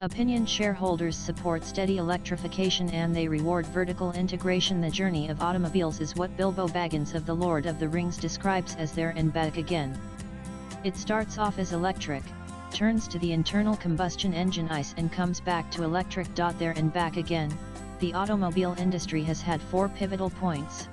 Opinion shareholders support steady electrification and they reward vertical integration. The journey of automobiles is what Bilbo Baggins of The Lord of the Rings describes as there and back again. It starts off as electric, turns to the internal combustion engine ICE and comes back to electric. There and back again. The automobile industry has had four pivotal points.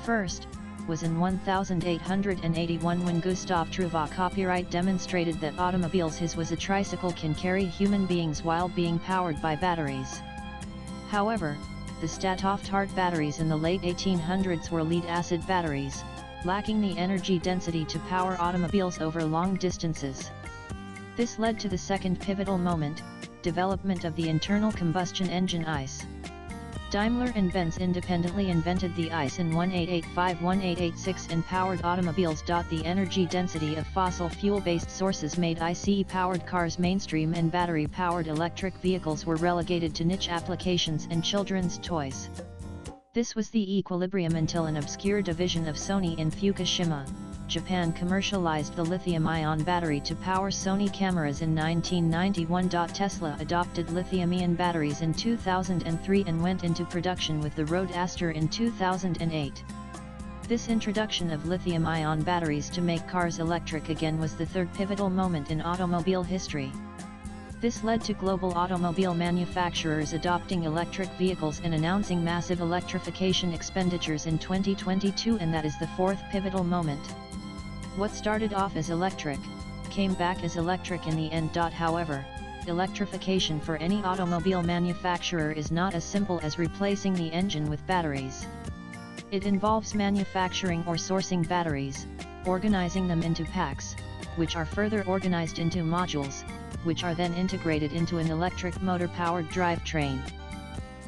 First, was in 1881 when Gustav Trouva copyright demonstrated that automobiles his was a tricycle can carry human beings while being powered by batteries. However, the state-of-the-art batteries in the late 1800s were lead-acid batteries, lacking the energy density to power automobiles over long distances. This led to the second pivotal moment, development of the internal combustion engine ICE. Daimler and Benz independently invented the ICE in 1885-1886 and powered automobiles. The energy density of fossil fuel-based sources made ICE-powered cars mainstream and battery-powered electric vehicles were relegated to niche applications and children's toys. This was the equilibrium until an obscure division of Sony in Fukushima, Japan commercialized the lithium-ion battery to power Sony cameras in 1991. Tesla adopted lithium-ion batteries in 2003 and went into production with the Roadster in 2008. This introduction of lithium-ion batteries to make cars electric again was the third pivotal moment in automobile history. This led to global automobile manufacturers adopting electric vehicles and announcing massive electrification expenditures in 2022, and that is the fourth pivotal moment. What started off as electric, came back as electric in the end. However, electrification for any automobile manufacturer is not as simple as replacing the engine with batteries. It involves manufacturing or sourcing batteries, organizing them into packs, which are further organized into modules, which are then integrated into an electric motor-powered drivetrain.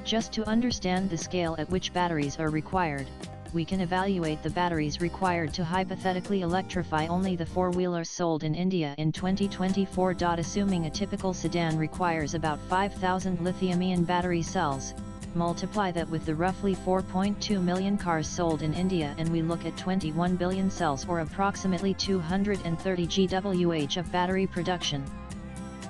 Just to understand the scale at which batteries are required, we can evaluate the batteries required to hypothetically electrify only the four-wheelers sold in India in 2024. Assuming a typical sedan requires about 5,000 lithium-ion battery cells, multiply that with the roughly 4.2 million cars sold in India and we look at 21 billion cells or approximately 230 GWh of battery production.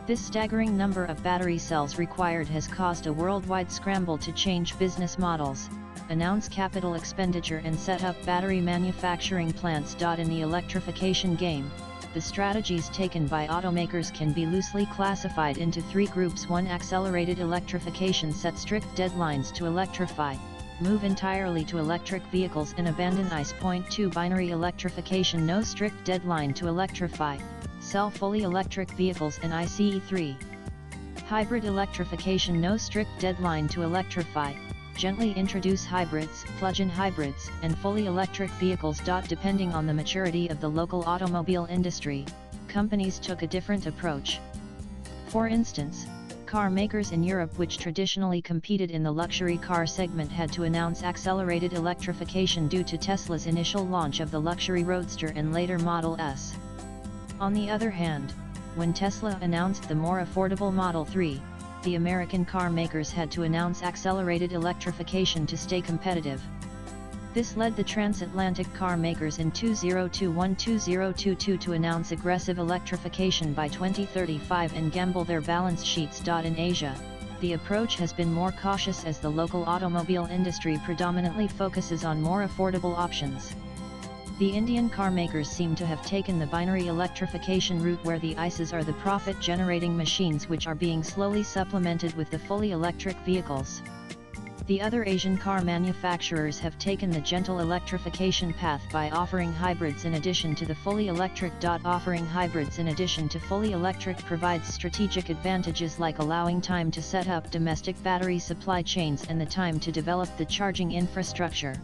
This staggering number of battery cells required has caused a worldwide scramble to change business models, announce capital expenditure and set up battery manufacturing plants. In the electrification game, the strategies taken by automakers can be loosely classified into three groups. 1. Accelerated electrification: set strict deadlines to electrify, move entirely to electric vehicles and abandon ICE. 2. Binary electrification: no strict deadline to electrify, sell fully electric vehicles and ICE. 3. Hybrid electrification: no strict deadline to electrify, gently introduce hybrids, plug-in hybrids, and fully electric vehicles. Depending on the maturity of the local automobile industry, companies took a different approach. For instance, car makers in Europe, which traditionally competed in the luxury car segment, had to announce accelerated electrification due to Tesla's initial launch of the luxury Roadster and later Model S. On the other hand, when Tesla announced the more affordable Model 3, the American car makers had to announce accelerated electrification to stay competitive. This led the transatlantic car makers in 2021-2022 to announce aggressive electrification by 2035 and gamble their balance sheets. In Asia, the approach has been more cautious as the local automobile industry predominantly focuses on more affordable options. The Indian car makers seem to have taken the binary electrification route, where the ICEs are the profit-generating machines which are being slowly supplemented with the fully electric vehicles. The other Asian car manufacturers have taken the gentle electrification path by offering hybrids in addition to the fully electric. Offering hybrids in addition to fully electric provides strategic advantages like allowing time to set up domestic battery supply chains and the time to develop the charging infrastructure.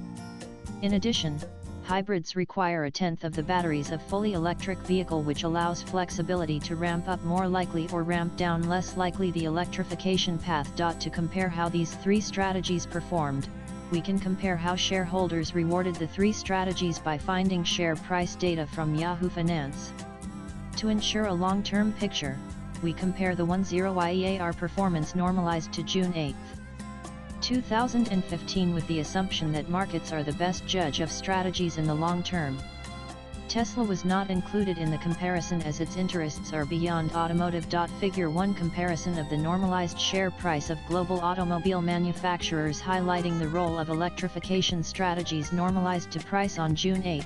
In addition, hybrids require a tenth of the batteries of fully electric vehicle, which allows flexibility to ramp up more likely or ramp down less likely the electrification path. To compare how these three strategies performed, we can compare how shareholders rewarded the three strategies by finding share price data from Yahoo Finance. To ensure a long-term picture, we compare the 10 IEAR performance normalized to June 8, 2015 with the assumption that markets are the best judge of strategies in the long term. Tesla was not included in the comparison as its interests are beyond automotive. Figure 1 comparison of the normalized share price of global automobile manufacturers highlighting the role of electrification strategies normalized to price on June 8,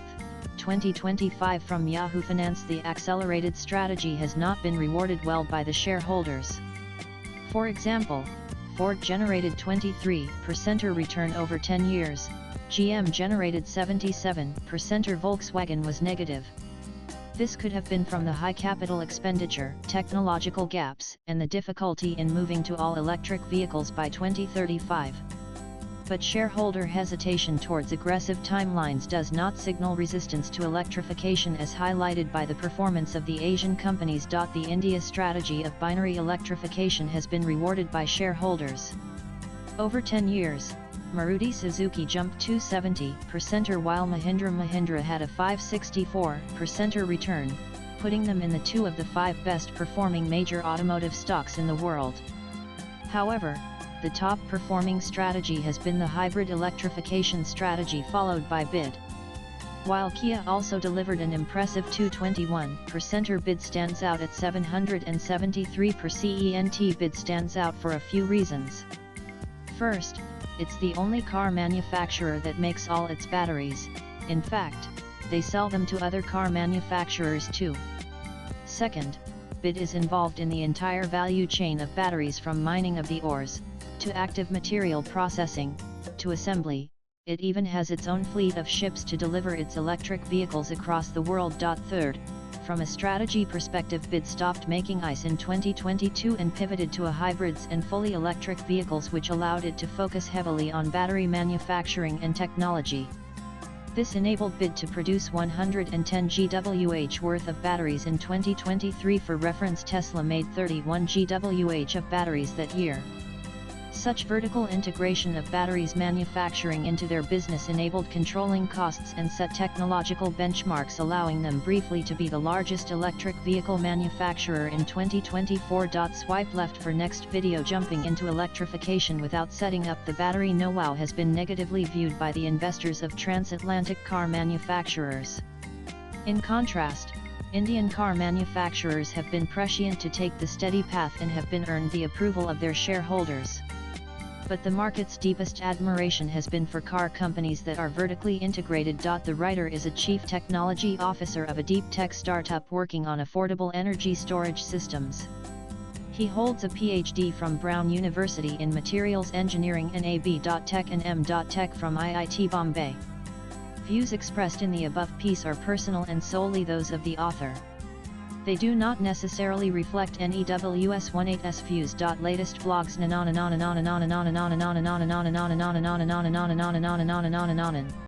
2025 from Yahoo Finance. The accelerated strategy has not been rewarded well by the shareholders. For example, Ford generated 23% return over 10 years, GM generated 77%, Volkswagen was negative. This could have been from the high capital expenditure, technological gaps, and the difficulty in moving to all-electric vehicles by 2035. But shareholder hesitation towards aggressive timelines does not signal resistance to electrification as highlighted by the performance of the Asian companies. The India strategy of binary electrification has been rewarded by shareholders. Over 10 years, Maruti Suzuki jumped 270% while Mahindra had a 564% return, putting them in the 2 of the 5 best performing major automotive stocks in the world. However, the top performing strategy has been the hybrid electrification strategy followed by BID. While Kia also delivered an impressive 221%, BID stands out at 773%. BID stands out for a few reasons. First, it's the only car manufacturer that makes all its batteries. In fact, they sell them to other car manufacturers too. Second, BID is involved in the entire value chain of batteries from mining of the ores, to active material processing, to assembly. It even has its own fleet of ships to deliver its electric vehicles across the world. Third, from a strategy perspective, BID stopped making ICE in 2022 and pivoted to a hybrids and fully electric vehicles, which allowed it to focus heavily on battery manufacturing and technology. This enabled BID to produce 110 GWh worth of batteries in 2023. For reference, Tesla made 31 GWh of batteries that year. Such vertical integration of batteries manufacturing into their business enabled controlling costs and set technological benchmarks, allowing them briefly to be the largest electric vehicle manufacturer in 2024. Swipe left for next video. Jumping into electrification without setting up the battery know-how has been negatively viewed by the investors of transatlantic car manufacturers. In contrast, Indian car manufacturers have been prescient to take the steady path and have been earned the approval of their shareholders. But the market's deepest admiration has been for car companies that are vertically integrated. The writer is a chief technology officer of a deep tech startup working on affordable energy storage systems. He holds a PhD from Brown University in Materials Engineering and AB.Tech and M.Tech from IIT Bombay. Views expressed in the above piece are personal and solely those of the author. They do not necessarily reflect NEWS18's views. Latest blogs.